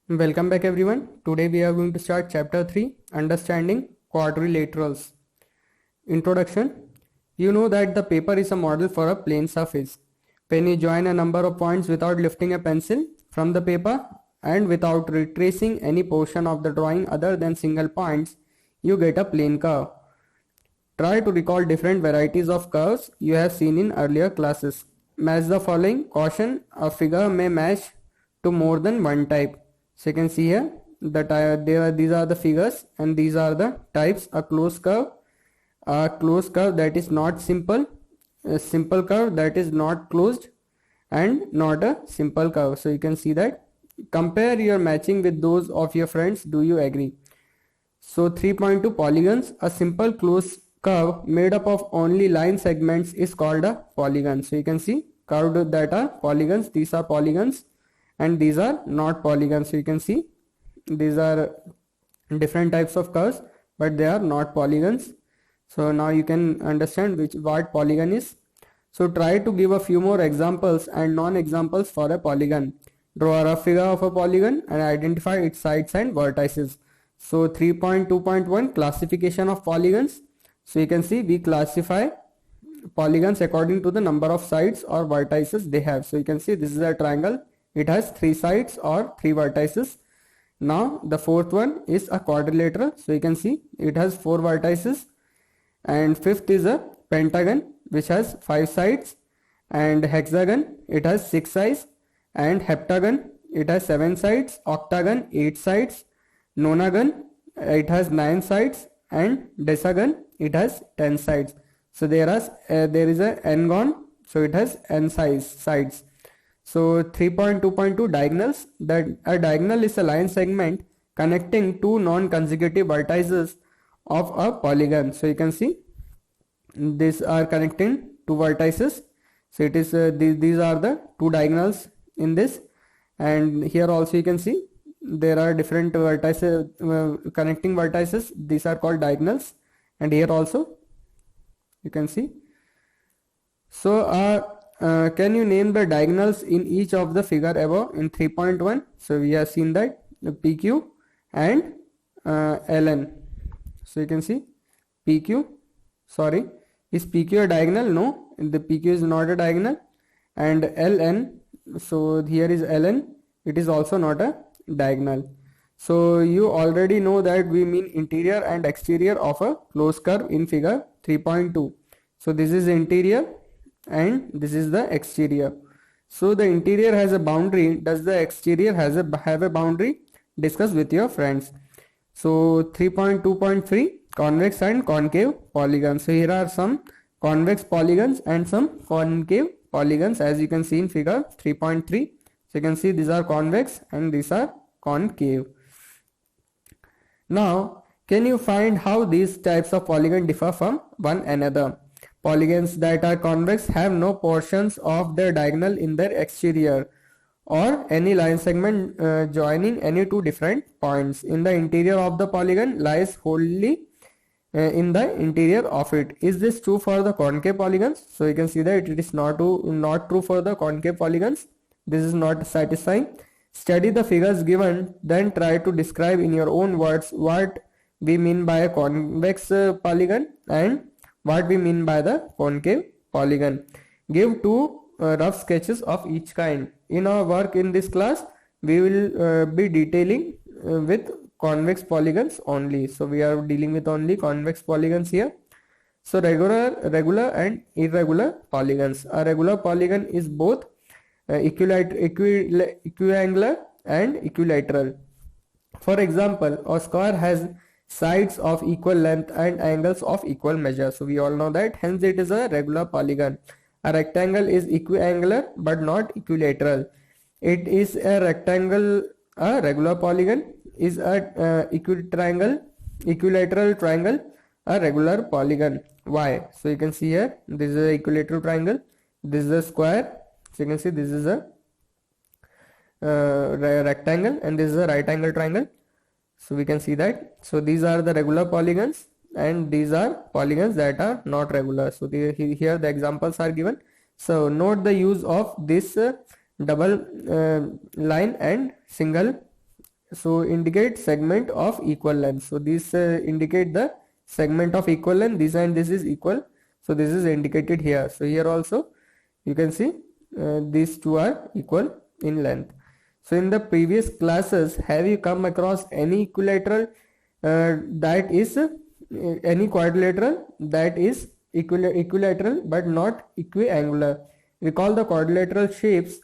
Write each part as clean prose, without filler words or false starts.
Welcome back everyone. Today we are going to start chapter 3, Understanding Quadrilaterals. Introduction. You know that the paper is a model for a plane surface. When you join a number of points without lifting a pencil from the paper and without retracing any portion of the drawing other than single points, you get a plane curve. Try to recall different varieties of curves you have seen in earlier classes. Match the following. Caution, a figure may match to more than one type. So you can see here these are the figures and these are the types. A closed curve that is not simple, a simple curve that is not closed, and not a simple curve. So you can see that. Compare your matching with those of your friends. Do you agree? So 3.2 polygons. A simple closed curve made up of only line segments is called a polygon. So you can see curved that are polygons. These are polygons and these are not polygons. So you can see these are different types of curves, but they are not polygons. So now you can understand what polygon is. So try to give a few more examples and non-examples for a polygon. Draw a rough figure of a polygon and identify its sides and vertices. So 3.2.1 classification of polygons. So you can see we classify polygons according to the number of sides or vertices they have. So you can see this is a triangle. It has 3 sides or 3 vertices. Now the fourth one is a quadrilateral. So you can see it has 4 vertices. And fifth is a pentagon which has 5 sides. And hexagon, it has 6 sides. And heptagon, it has 7 sides. Octagon, 8 sides. Nonagon, it has 9 sides. And decagon, it has 10 sides. So there is a n-gon, so it has n sides. So 3.2.2 diagonals. That a diagonal is a line segment connecting two non-consecutive vertices of a polygon. So you can see these are connecting two vertices. So it is these are the two diagonals in this, and here also you can see there are different vertices, connecting vertices. These are called diagonals, and here also you can see. So can you name the diagonals in each of the figure above in 3.1? So we have seen that the PQ and LN. So you can see PQ, sorry, is PQ a diagonal? No, the PQ is not a diagonal. And LN, so here is LN, it is also not a diagonal. So you already know that we mean interior and exterior of a closed curve in figure 3.2. So this is interior and this is the exterior. So the interior has a boundary. Does the exterior have a boundary? Discuss with your friends. So 3.2.3 convex and concave polygons. So here are some convex polygons and some concave polygons, as you can see in figure 3.3. So you can see these are convex and these are concave. Now can you find how these types of polygon differ from one another? Polygons that are convex have no portions of their diagonal in their exterior or any line segment joining any two different points. In the interior of the polygon lies wholly in the interior of it. Is this true for the concave polygons? So you can see that it is not true for the concave polygons. This is not satisfying. Study the figures given, then try to describe in your own words what we mean by a convex polygon and what we mean by the concave polygon. Give two rough sketches of each kind. In our work in this class, we will be detailing with convex polygons only. So we are dealing with only convex polygons here. So regular and irregular polygons. A regular polygon is both equiangular and equilateral. For example, a square has sides of equal length and angles of equal measure. So we all know that, hence it is a regular polygon. A rectangle is equiangular but not equilateral. It is a rectangle. A regular polygon is a equilateral triangle, a regular polygon. Why? So you can see here, this is a equilateral triangle, this is a square. So you can see this is a rectangle and this is a right angle triangle. So we can see that. So these are the regular polygons and these are polygons that are not regular. So here the examples are given. So note the use of this double line and single So indicate segment of equal length. So this indicate the segment of equal length. This and this is equal. So this is indicated here. So here also you can see these two are equal in length. So in the previous classes, have you come across any equilateral that is any quadrilateral that is equilateral but not equiangular? Recall the quadrilateral shapes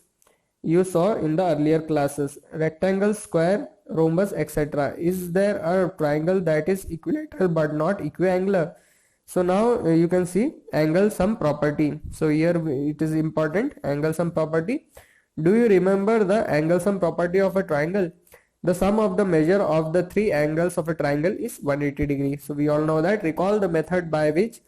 you saw in the earlier classes: rectangle, square, rhombus, etc. Is there a triangle that is equilateral but not equiangular? So now you can see angle sum property. So here it is important, angle sum property. Do you remember the angle sum property of a triangle? The sum of the measure of the three angles of a triangle is 180 degrees. So we all know that. Recall the method by which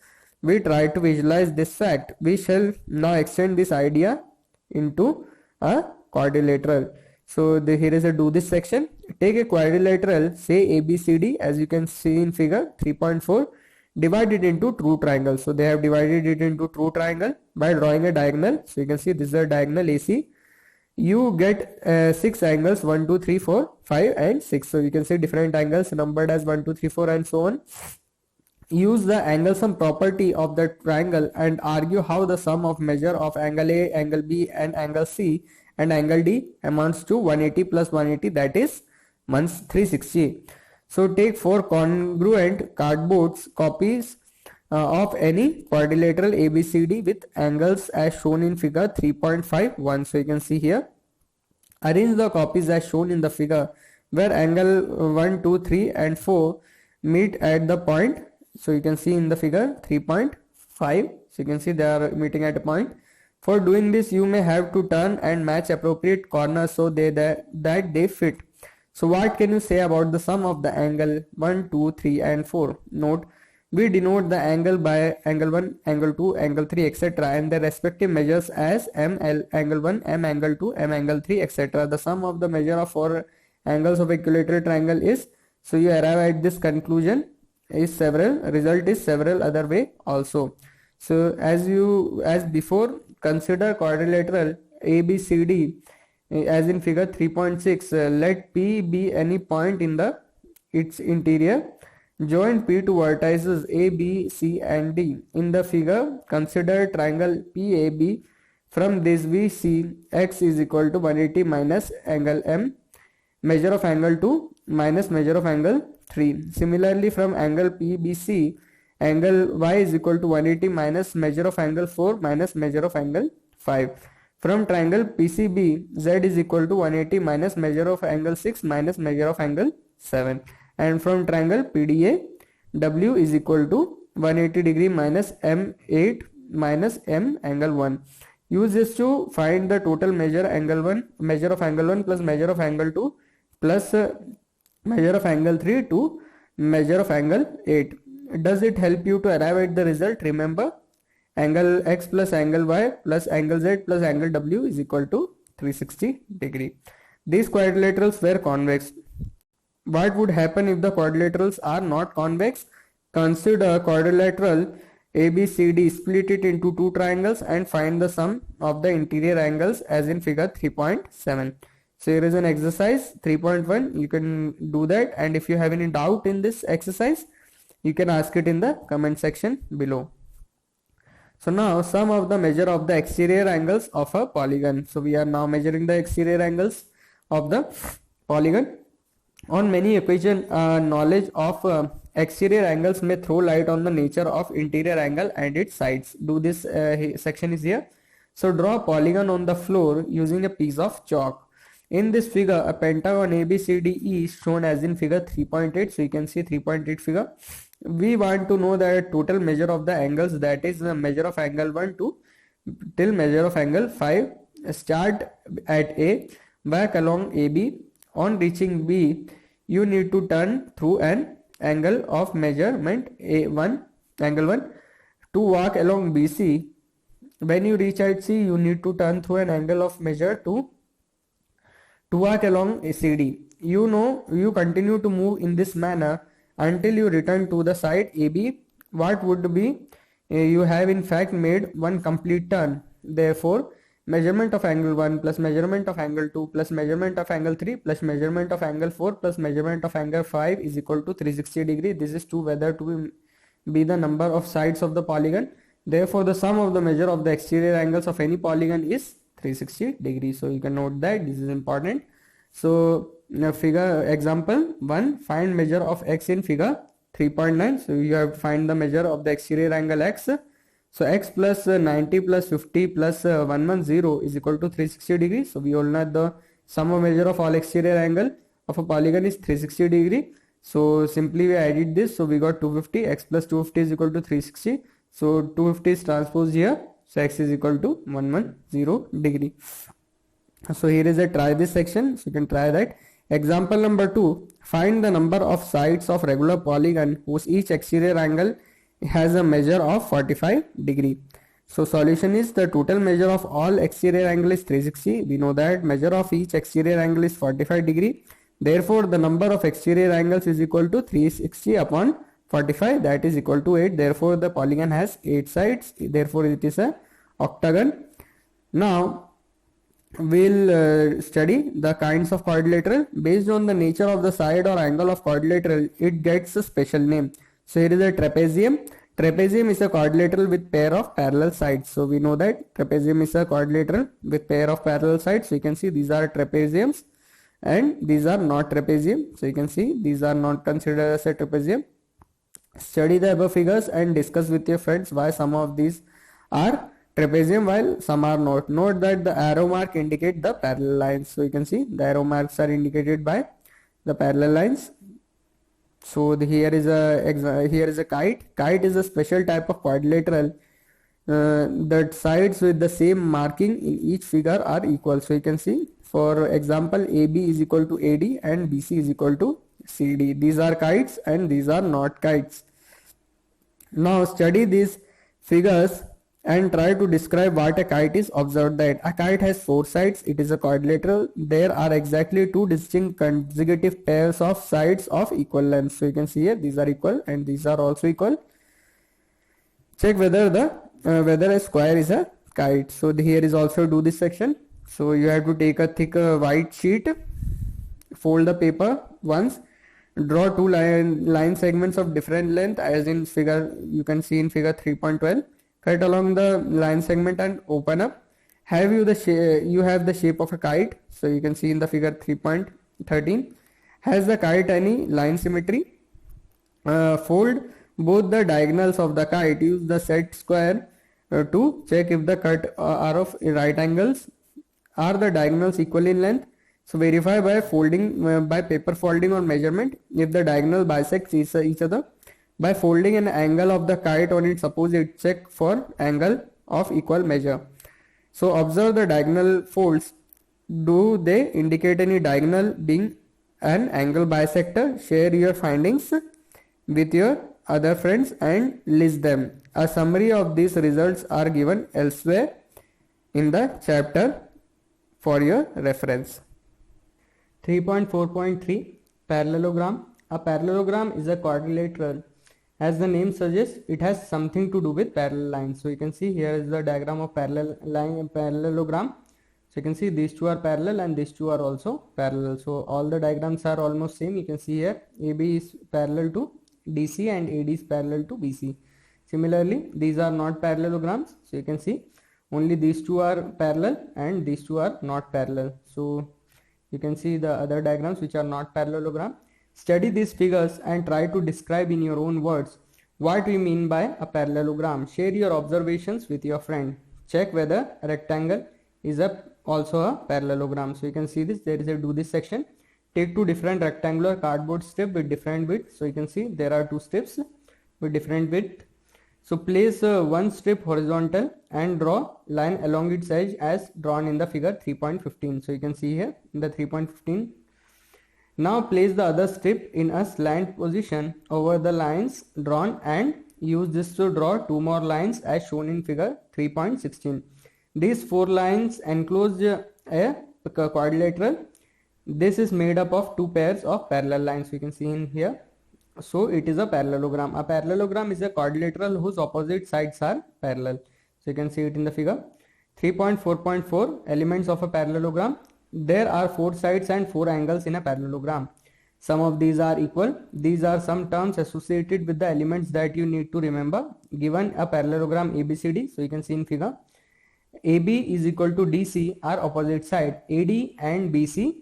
we try to visualize this fact. We shall now extend this idea into a quadrilateral. So here is a do this section. Take a quadrilateral, say ABCD, as you can see in figure 3.4. Divide it into true triangle. So they have divided it into true triangle by drawing a diagonal. So you can see this is a diagonal AC. You get 6 angles, 1 2 3 4 5 and 6. So you can see different angles numbered as 1 2 3 4 and so on. Use the angle sum property of the triangle and argue how the sum of measure of angle A, angle B and angle C and angle D amounts to 180 plus 180, that is 360. So take 4 congruent cardboard copies of any quadrilateral ABCD with angles as shown in figure 3.51. So you can see here. Arrange the copies as shown in the figure where angle 1, 2, 3 and 4 meet at the point. So you can see in the figure 3.5. So you can see they are meeting at a point. For doing this, you may have to turn and match appropriate corners so that they fit. So what can you say about the sum of the angle 1, 2, 3 and 4? Note, we denote the angle by angle 1, angle 2, angle 3, etc. and their respective measures as ML, angle 1, M angle 2, M angle 3, etc. The sum of the measure of 4 angles of equilateral triangle is, so you arrive at this conclusion, is several, result is several other way also. So as before, consider quadrilateral ABCD as in figure 3.6. Let P be any point in its interior. Join P to vertices A, B, C and D. In the figure, consider triangle PAB. From this we see x is equal to 180 minus angle M, measure of angle 2 minus measure of angle 3. Similarly, from angle PBC, angle y is equal to 180 minus measure of angle 4 minus measure of angle 5. From triangle PCB, z is equal to 180 minus measure of angle 6 minus measure of angle 7. And from triangle PDA, w is equal to 180 degree minus m8 minus m angle 1. Use this to find the total measure angle 1, measure of angle 1 plus measure of angle 2 plus measure of angle 3 to measure of angle 8. Does it help you to arrive at the result? Remember, angle x plus angle y plus angle z plus angle w is equal to 360 degree. These quadrilaterals were convex. What would happen if the quadrilaterals are not convex? Consider quadrilateral ABCD, split it into two triangles and find the sum of the interior angles as in figure 3.7. So here is an exercise 3.1. You can do that, and if you have any doubt in this exercise, you can ask it in the comment section below. So now sum of the measure of the exterior angles of a polygon. So we are now measuring the exterior angles of the polygon. On many occasions, knowledge of exterior angles may throw light on the nature of interior angle and its sides. Do this section is here. So draw a polygon on the floor using a piece of chalk. In this figure, a pentagon ABCDE is shown as in figure 3.8. So you can see 3.8 figure. We want to know the total measure of the angles, that is the measure of angle 1 to till measure of angle 5. Start at A, back along AB. On reaching B, you need to turn through an angle of measurement A1, angle 1, to walk along BC. When you reach at C, you need to turn through an angle of measure to walk along CD. You know, you continue to move in this manner until you return to the side AB. What would be, you have in fact made one complete turn. Therefore, measurement of angle 1 plus measurement of angle 2 plus measurement of angle 3 plus measurement of angle 4 plus measurement of angle 5 is equal to 360 degree. This is to whether to be the number of sides of the polygon. Therefore, the sum of the measure of the exterior angles of any polygon is 360 degrees. So you can note that this is important. So figure example 1, find measure of x in figure 3.9. So you have to find the measure of the exterior angle x. So x plus 90 plus 50 plus 110 is equal to 360 degrees. So we all know the sum of measure of all exterior angle of a polygon is 360 degree. So simply we added this. So we got 250, x plus 250 is equal to 360. So 250 is transposed here. So x is equal to 110 degree. So here is a try this section. So you can try that. Example number 2, find the number of sides of regular polygon whose each exterior angle has a measure of 45 degree. So solution is the total measure of all exterior angle is 360. We know that measure of each exterior angle is 45 degree. Therefore, the number of exterior angles is equal to 360 upon 45, that is equal to 8. Therefore, the polygon has 8 sides. Therefore, it is a octagon. Now, we'll study the kinds of quadrilateral. Based on the nature of the side or angle of quadrilateral, it gets a special name. So here is a trapezium. Trapezium is a quadrilateral with pair of parallel sides. So we know that trapezium is a quadrilateral with pair of parallel sides. So you can see these are trapeziums and these are not trapezium. So you can see these are not considered as a trapezium. Study the above figures and discuss with your friends why some of these are trapezium while some are not. Note that the arrow mark indicate the parallel lines. So you can see the arrow marks are indicated by the parallel lines. So here is a kite. Kite is a special type of quadrilateral that sides with the same marking in each figure are equal. So you can see, for example, AB is equal to AD and BC is equal to CD. These are kites and these are not kites. Now study these figures and try to describe what a kite is. Observe that a kite has 4 sides. It is a quadrilateral. There are exactly 2 distinct consecutive pairs of sides of equal length. So you can see here these are equal and these are also equal. Check whether whether a square is a kite. So here is also do this section. So you have to take a thick white sheet, fold the paper once, draw 2 line segments of different length as in figure, you can see in figure 3.12. Cut along the line segment and open up. You have the shape of a kite. So you can see in the figure 3.13. Has the kite any line symmetry? Fold both the diagonals of the kite. Use the set square to check if the cut are of right angles. Are the diagonals equal in length? So verify by folding by paper folding or measurement if the diagonal bisects each other. By folding an angle of the kite on its opposite, check for angle of equal measure. So observe the diagonal folds. Do they indicate any diagonal being an angle bisector? Share your findings with your other friends and list them. A summary of these results are given elsewhere in the chapter for your reference. 3.4.3 Parallelogram. A parallelogram is a quadrilateral. As the name suggests, it has something to do with parallel lines. So you can see here is the diagram of parallelogram. So you can see these two are parallel and these two are also parallel. So all the diagrams are almost same. You can see here AB is parallel to DC and AD is parallel to BC. Similarly, these are not parallelograms. So you can see only these two are parallel and these two are not parallel. So you can see the other diagrams which are not parallelogram. Study these figures and try to describe in your own words what we mean by a parallelogram. Share your observations with your friend. Check whether a rectangle is also a parallelogram. So you can see this, there is a do this section. Take 2 different rectangular cardboard strips with different width. So you can see there are 2 strips with different width. So place one strip horizontal and draw line along its edge as drawn in the figure 3.15. So you can see here in the 3.15. Now place the other strip in a slant position over the lines drawn and use this to draw 2 more lines as shown in figure 3.16. These 4 lines enclose a quadrilateral. This is made up of 2 pairs of parallel lines. You can see in here. So it is a parallelogram. A parallelogram is a quadrilateral whose opposite sides are parallel. So you can see it in the figure. 3.4.4 elements of a parallelogram. There are 4 sides and 4 angles in a parallelogram. Some of these are equal. These are some terms associated with the elements that you need to remember. Given a parallelogram ABCD, so you can see in figure, AB is equal to DC are opposite side. AD and BC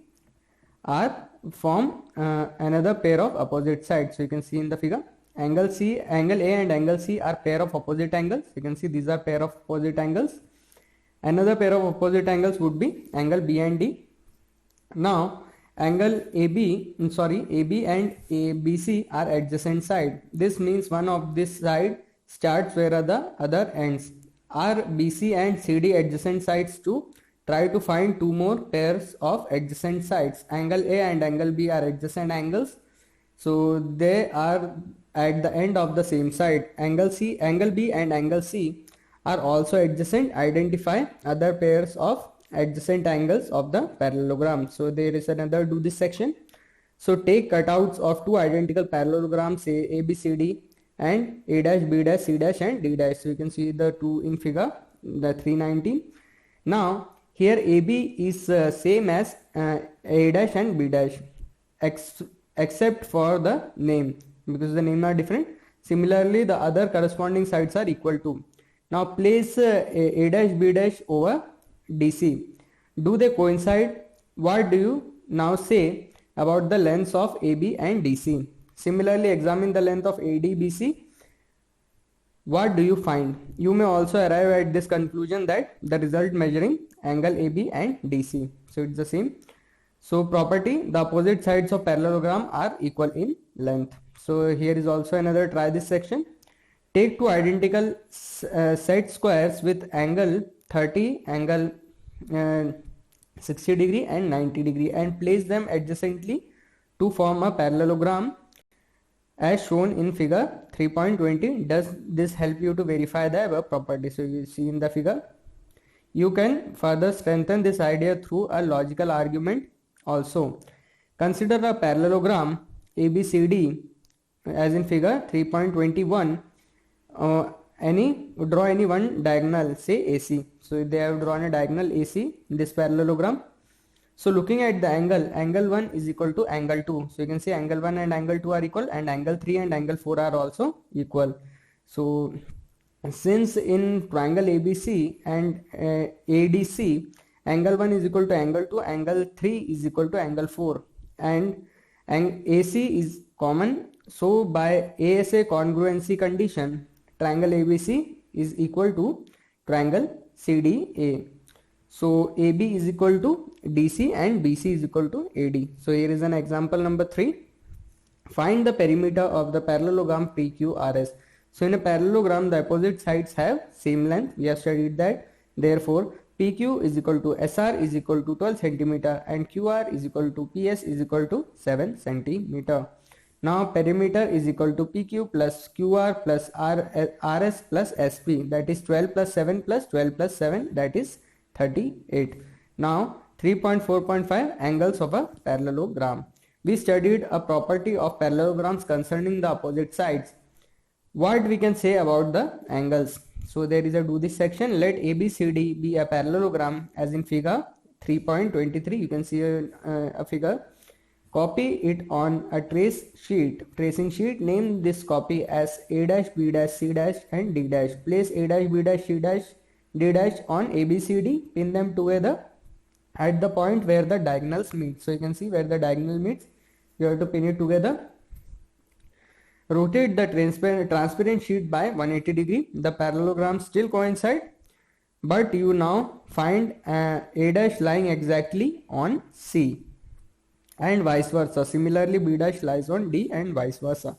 are form another pair of opposite sides. So you can see in the figure, angle A and angle C are pair of opposite angles. You can see these are pair of opposite angles. Another pair of opposite angles would be angle B and D. Now angle AB and ABC are adjacent side. This means one of this side starts where the other ends. Are BC and CD adjacent sides too? Try to find 2 more pairs of adjacent sides. Angle A and angle B are adjacent angles, so they are at the end of the same side. Angle B and angle C are also adjacent. Identify other pairs of adjacent angles of the parallelogram. So there is another do this section. So take cutouts of 2 identical parallelograms, say ABCD and A dash, B dash, C dash and D dash. So you can see the 2 in figure, the 319. Now here AB is same as A dash and B dash except for the name, because the name are different. Similarly the other corresponding sides are equal to. Now place A dash, B dash over DC. Do they coincide? What do you now say about the lengths of AB and DC? Similarly, examine the length of ADBC. What do you find? You may also arrive at this conclusion that the result measuring angle AB and DC. So it's the same. So property, the opposite sides of parallelogram are equal in length. So here is also another try this section. Take 2 identical set squares with angle 30, angle 60 degree and 90 degree and place them adjacently to form a parallelogram as shown in figure 3.20. Does this help you to verify the above property? So you see in the figure. You can further strengthen this idea through a logical argument also. Consider a parallelogram ABCD as in figure 3.21. Draw any one diagonal, say AC. So they have drawn a diagonal AC in this parallelogram. So looking at the angle 1 is equal to angle 2. So you can see angle 1 and angle 2 are equal, and angle 3 and angle 4 are also equal. So since in triangle ABC and ADC, angle 1 is equal to angle 2, angle 3 is equal to angle 4, and AC is common. So by ASA congruency condition, triangle ABC is equal to triangle CDA. So AB is equal to DC and BC is equal to AD. So here is an example number 3. Find the perimeter of the parallelogram PQRS. So in a parallelogram, the opposite sides have same length. We have studied that. Therefore, PQ is equal to SR is equal to 12 centimeter and QR is equal to PS is equal to 7 centimeter. Now perimeter is equal to PQ plus QR plus RS plus SP, that is 12 plus 7 plus 12 plus 7, that is 38. Now 3.4.5 angles of a parallelogram. We studied a property of parallelograms concerning the opposite sides. What we can say about the angles? So there is a do this section. Let ABCD be a parallelogram as in figure 3.23. You can see a figure. Copy it on a tracing sheet. Name this copy as A dash, B dash, C dash and D dash. Place A dash, B dash, C dash, D dash on ABCD. Pin them together at the point where the diagonals meet. So you can see where the diagonal meets. You have to pin it together. Rotate the transparent sheet by 180 degree. The parallelograms still coincide, but you now find A dash lying exactly on C and vice versa. Similarly, B dash lies on D and vice versa.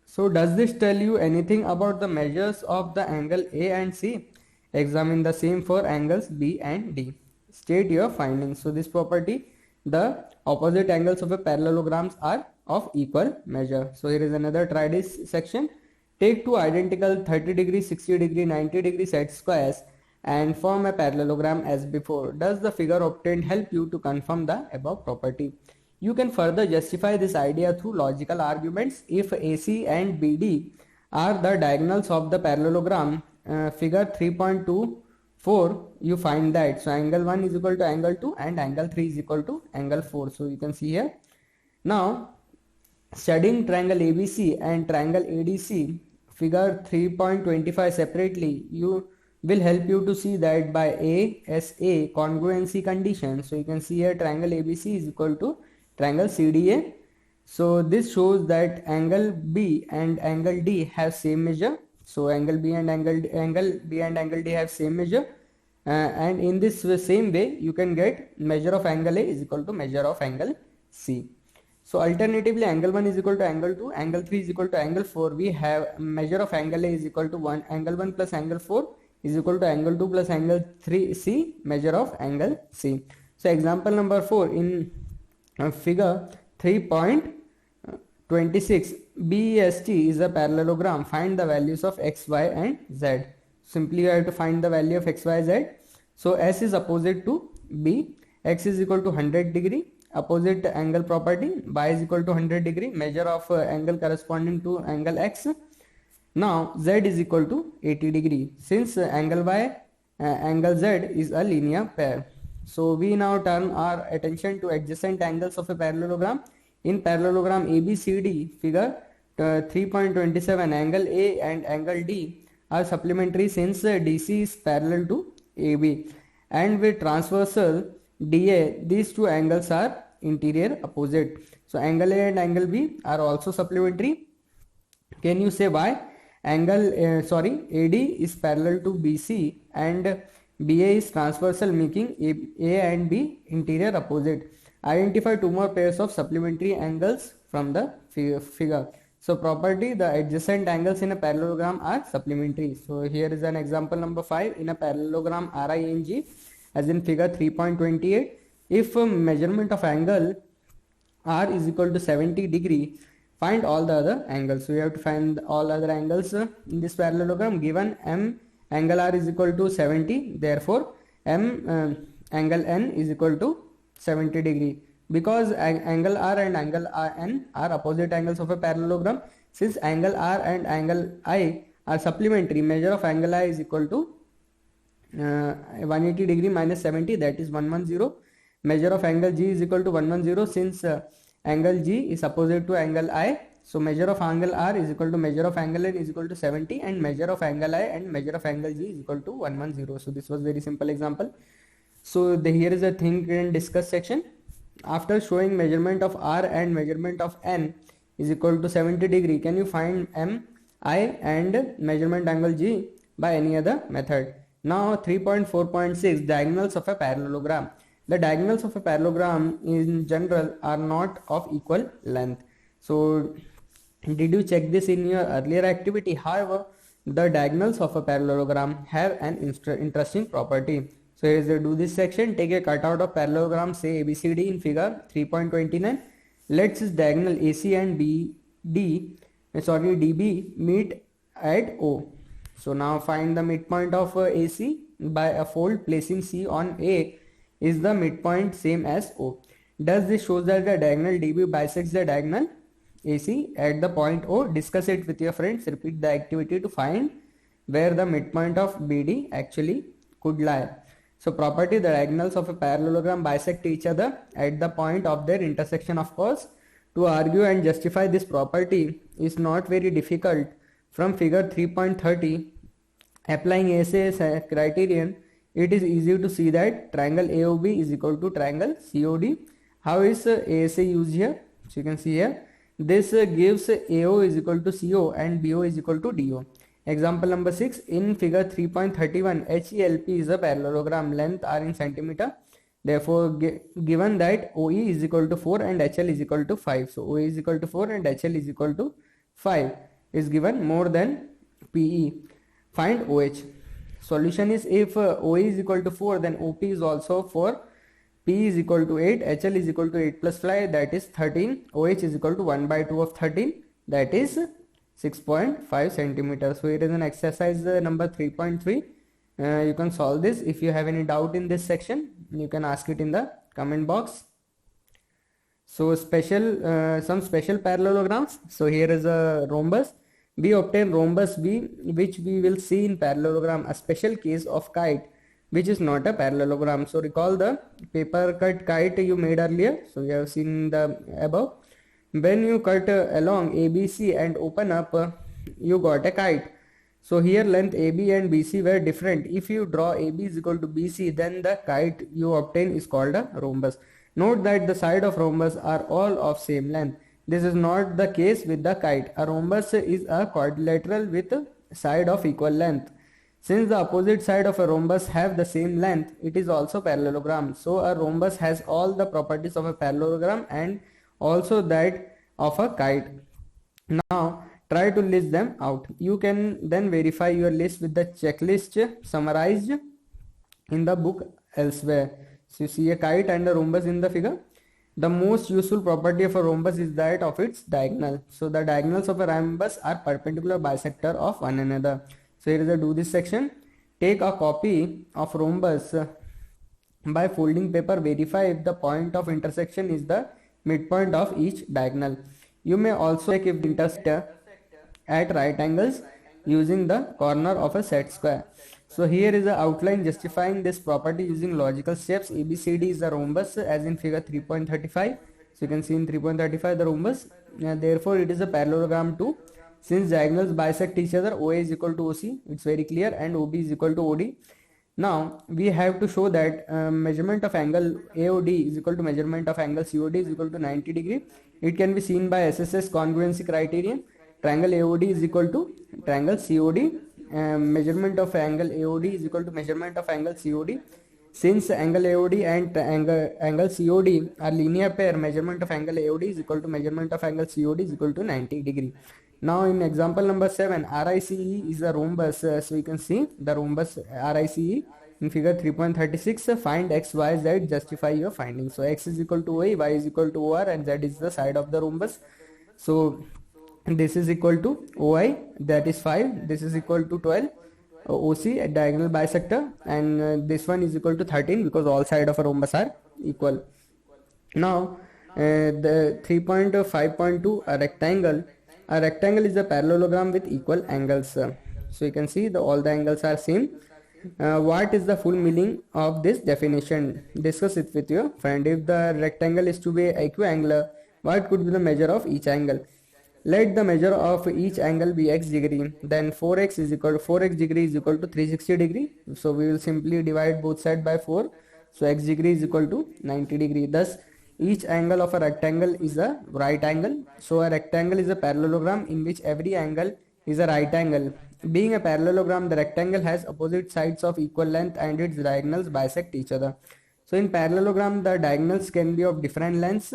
So does this tell you anything about the measures of the angle A and C? Examine the same for angles B and D. State your findings. So this property, the opposite angles of a parallelograms are of equal measure. So here is another try this section. Take 2 identical 30 degree, 60 degree, 90 degree set squares and form a parallelogram as before. Does the figure obtained help you to confirm the above property? You can further justify this idea through logical arguments. If AC and BD are the diagonals of the parallelogram, figure 3.24 4, you find that. So angle 1 is equal to angle 2 and angle 3 is equal to angle 4. So you can see here. Now, studying triangle ABC and triangle ADC, figure 3.25 separately, you will help you to see that by ASA congruency condition. So you can see here triangle ABC is equal to triangle CDA. So this shows that angle B and angle D have same measure. So angle B and angle D have same measure. And in this same way, you can get measure of angle A is equal to measure of angle C. So alternatively, angle 1 is equal to angle 2, angle 3 is equal to angle 4. We have measure of angle A is equal to 1, angle 1 plus angle 4 is equal to angle 2 plus angle 3 C, measure of angle C. So example number 4 in figure 3.26, BEST is a parallelogram. Find the values of x, y and z. Simply you have to find the value of x, y, z. So S is opposite to B, x is equal to 100 degree, opposite angle property, y is equal to 100 degree, measure of angle corresponding to angle x. Now z is equal to 80 degree. Since angle y, angle z is a linear pair. So we now turn our attention to adjacent angles of a parallelogram. In parallelogram ABCD, figure 3.27, angle A and angle D are supplementary since DC is parallel to AB, and with transversal DA, these two angles are interior opposite. So angle A and angle B are also supplementary. Can you say why? AD is parallel to BC and BA is transversal, making A and B interior opposite. Identify two more pairs of supplementary angles from the figure. So property, the adjacent angles in a parallelogram are supplementary. So here is an example number 5 in a parallelogram RING as in figure 3.28. If measurement of angle R is equal to 70 degree, find all the other angles. So we have to find all other angles in this parallelogram. Given M angle R is equal to 70, therefore M angle N is equal to 70 degree. Because angle R and angle N are opposite angles of a parallelogram, since angle R and angle I are supplementary, measure of angle I is equal to 180 degree minus 70, that is 110. Measure of angle G is equal to 110 since angle G is opposite to angle I. So measure of angle R is equal to measure of angle N is equal to 70, and measure of angle I and measure of angle G is equal to 110. So this was very simple example. So here is a think and discuss section. After showing measurement of R and measurement of N is equal to 70 degree, can you find M, I and measurement angle G by any other method? Now 3.4.6, diagonals of a parallelogram. The diagonals of a parallelogram in general are not of equal length. So did you check this in your earlier activity? However, the diagonals of a parallelogram have an interesting property. So here is the do this section. Take a cutout of parallelogram, say ABCD in figure 3.29. Let its diagonal AC and DB meet at O. So now find the midpoint of AC by a fold placing C on A is the midpoint same as O. Does this shows that the diagonal DB bisects the diagonal AC at the point O? Discuss it with your friends. Repeat the activity to find where the midpoint of BD actually could lie. So property, the diagonals of a parallelogram bisect each other at the point of their intersection. Of course, to argue and justify this property is not very difficult. From figure 3.30, applying ASA's criterion, it is easy to see that triangle AOB is equal to triangle COD. How is ASA used here? So you can see here, this gives AO is equal to CO and BO is equal to DO. Example number 6, in figure 3.31, HELP is a parallelogram, length are in centimeter. Therefore, given that OE is equal to 4 and HL is equal to 5. So OE is equal to 4 and HL is equal to 5 is given more than PE. Find OH. Solution is, if OE is equal to 4, then OP is also 4. P is equal to 8, HL is equal to 8 plus 5, that is 13. OH is equal to 1 by 2 of 13, that is 6.5 centimeters. So it is an exercise number 3.3. You can solve this. If you have any doubt in this section, you can ask it in the comment box. So some special parallelograms. So here is a rhombus. We obtain rhombus B, which we will see in parallelogram, a special case of kite which is not a parallelogram. So recall the paper cut kite you made earlier. So you have seen the above. When you cut along ABC and open up, you got a kite. So here length AB and BC were different. If you draw AB is equal to BC, then the kite you obtain is called a rhombus. Note that the side of rhombus are all of same length. This is not the case with the kite. A rhombus is a quadrilateral with side of equal length. Since the opposite side of a rhombus have the same length, it is also parallelogram. So a rhombus has all the properties of a parallelogram and also that of a kite. Now try to list them out. You can then verify your list with the checklist summarized in the book elsewhere. So you see a kite and a rhombus in the figure. The most useful property of a rhombus is that of its diagonal. So the diagonals of a rhombus are perpendicular bisector of one another. So here is a do this section. Take a copy of rhombus by folding paper. Verify if the point of intersection is the midpoint of each diagonal. You may also check if the intersect at right angles using the corner of a set square. So here is the outline justifying this property using logical steps. ABCD is the rhombus as in figure 3.35. So you can see in 3.35 the rhombus. Therefore it is a parallelogram too. Since diagonals bisect each other, OA is equal to OC, it's very clear, and OB is equal to OD. Now we have to show that measurement of angle AOD is equal to measurement of angle COD is equal to 90 degree. It can be seen by SSS congruency criterion. Triangle AOD is equal to triangle COD. Measurement of angle AOD is equal to measurement of angle COD. Since angle AOD and angle COD are linear pair, measurement of angle AOD is equal to measurement of angle COD is equal to 90 degree. Now in example number 7, RICE is a rhombus. So you can see the rhombus RICE in figure 3.36. Find x, y, z, justify your findings. So x is equal to y is equal to OR, and z is the side of the rhombus. So this is equal to OI, that is 5. This is equal to 12. OC at diagonal bisector, and this one is equal to 13 because all sides of a rhombus are equal. Now the 3.5.2, a rectangle. A rectangle is a parallelogram with equal angles. So you can see all the angles are same. What is the full meaning of this definition? Discuss it with your friend. If the rectangle is to be equiangular, what could be the measure of each angle? Let the measure of each angle be x degree. Then 4x degree is equal to 360 degree. So we will simply divide both sides by 4. So x degree is equal to 90 degree. Thus each angle of a rectangle is a right angle. So a rectangle is a parallelogram in which every angle is a right angle. Being a parallelogram, the rectangle has opposite sides of equal length and its diagonals bisect each other. So in parallelogram, the diagonals can be of different lengths,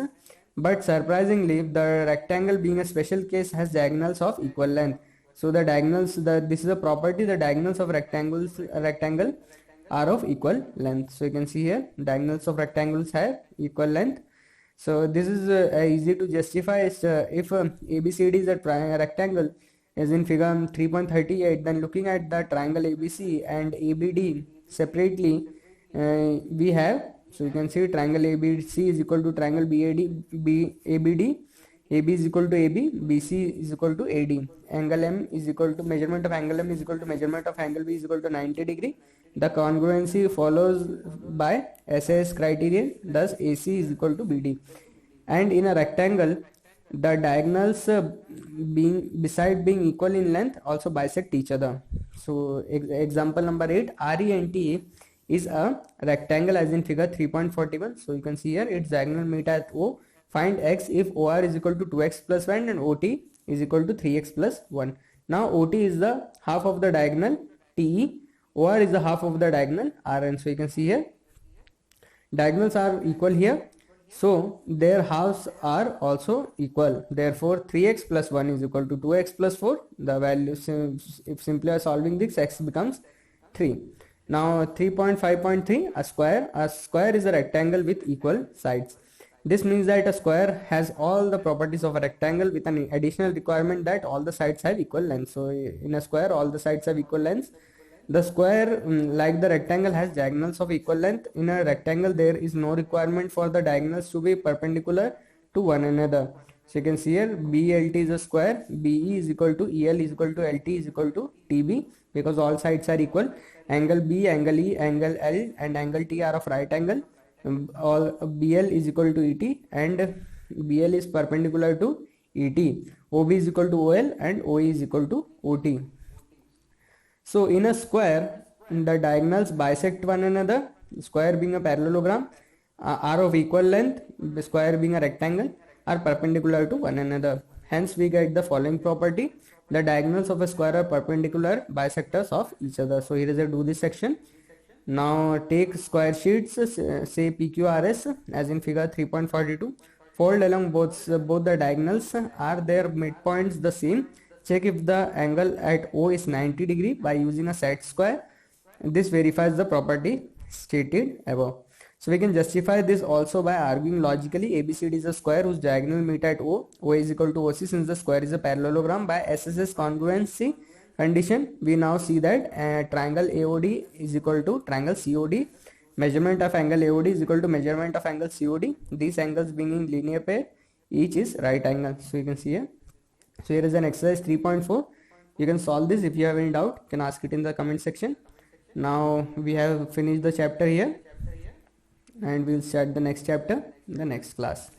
but surprisingly, the rectangle being a special case has diagonals of equal length. So the diagonals, this is a property, the diagonals of rectangle are of equal length. So you can see here, diagonals of rectangles have equal length. So this is easy to justify. If ABCD is a rectangle as in figure 3.38, then looking at the triangle ABC and ABD separately, we have, so you can see triangle ABC is equal to triangle ABD, AB is equal to AB, BC is equal to AD. Angle M is equal to measurement of angle M is equal to measurement of angle B is equal to 90 degree. The congruency follows by SAS criterion, thus AC is equal to BD. And in a rectangle, the diagonals beside being equal in length also bisect each other. So example number 8, RENT is a rectangle as in figure 3.41. So you can see here its diagonal meet at O. Find x if OR is equal to 2x plus 1 and OT is equal to 3x plus 1. Now OT is the half of the diagonal TE. OR is the half of the diagonal RN. So you can see here diagonals are equal here. So their halves are also equal. Therefore 3x plus 1 is equal to 2x plus 4. The value, if simply solving this, x becomes 3. Now 3.5.3, a square. A square is a rectangle with equal sides. This means that a square has all the properties of a rectangle with an additional requirement that all the sides have equal length. So in a square, all the sides have equal length. The square, like the rectangle, has diagonals of equal length. In a rectangle, there is no requirement for the diagonals to be perpendicular to one another. So you can see here BLT is a square, BE is equal to EL is equal to LT is equal to TB, because all sides are equal. Angle B, angle E, angle L and angle T are of right angle. All BL is equal to ET and BL is perpendicular to ET. OB is equal to OL and OE is equal to OT. So in a square, the diagonals bisect one another, square being a parallelogram, are of equal length, square being a rectangle, are perpendicular to one another. Hence we get the following property: the diagonals of a square are perpendicular bisectors of each other. So here is a do this section. Now take square sheets, say PQRS as in figure 3.42. Fold along both the diagonals. Are their midpoints the same? Check if the angle at O is 90 degree by using a set square. This verifies the property stated above. So we can justify this also by arguing logically ABCD is a square whose diagonal meet at O. O is equal to OC since the square is a parallelogram. By SSS congruency condition, we now see that triangle AOD is equal to triangle COD. Measurement of angle AOD is equal to measurement of angle COD. These angles being in linear pair, each is right angle. So you can see here. So here is an exercise 3.4. You can solve this. If you have any doubt, you can ask it in the comment section. Now we have finished the chapter here and we will start the next chapter in the next class.